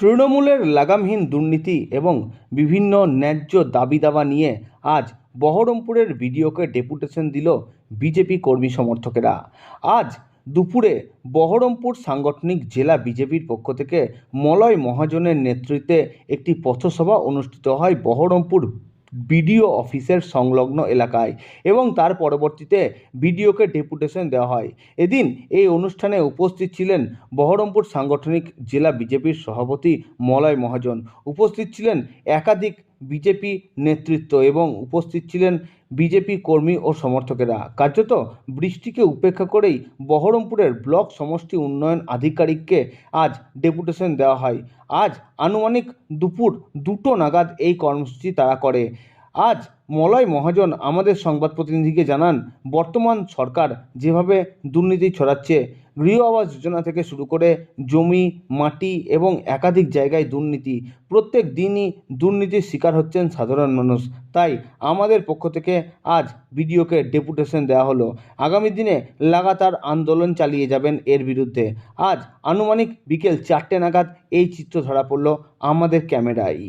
তৃণমূলের লাগামহীন দুর্নীতি এবং বিভিন্ন ন্যায্য দাবি দাবা নিয়ে আজ বহরমপুরের বিডিওকে ডেপুটেশন দিল বিজেপি কর্মী সমর্থকেরা। আজ দুপুরে বহরমপুর সাংগঠনিক জেলা বিজেপির পক্ষ থেকে মলয় মহাজনের নেতৃত্বে একটি পথসভা অনুষ্ঠিত হয় বহরমপুর বিডিও অফিসের সংলগ্ন এলাকায় এবং তার পরবর্তীতে বিডিওকে ডেপুটেশন দেওয়া হয়। এদিন এই অনুষ্ঠানে উপস্থিত ছিলেন বহরমপুর সাংগঠনিক জেলা বিজেপির সভাপতি মলয় মহাজন, উপস্থিত ছিলেন একাধিক বিজেপি নেতৃত্ব এবং উপস্থিত ছিলেন বিজেপি কর্মী ও সমর্থকেরা। কার্যত বৃষ্টিকে উপেক্ষা করেই বহরমপুরের ব্লক সমষ্টি উন্নয়ন আধিকারিককে আজ ডেপুটেশন দেওয়া হয়। আজ আনুমানিক দুপুর 2টো নাগাদ এই কর্মসূচি তারা করে। আজ মলয় মহাজন আমাদের সংবাদ প্রতিনিধিকে জানান, বর্তমান সরকার যেভাবে দুর্নীতি ছড়াচ্ছে, গৃহ আবাস যোজনা থেকে শুরু করে জমি, মাটি এবং একাধিক জায়গায় দুর্নীতি, প্রত্যেক দিনই দুর্নীতির শিকার হচ্ছেন সাধারণ মানুষ। তাই আমাদের পক্ষ থেকে আজ বিডিওকে ডেপুটেশন দেওয়া হলো। আগামী দিনে লাগাতার আন্দোলন চালিয়ে যাবেন এর বিরুদ্ধে। আজ আনুমানিক বিকেল 4টে নাগাদ এই চিত্র ধরা পড়ল আমাদের ক্যামেরায়।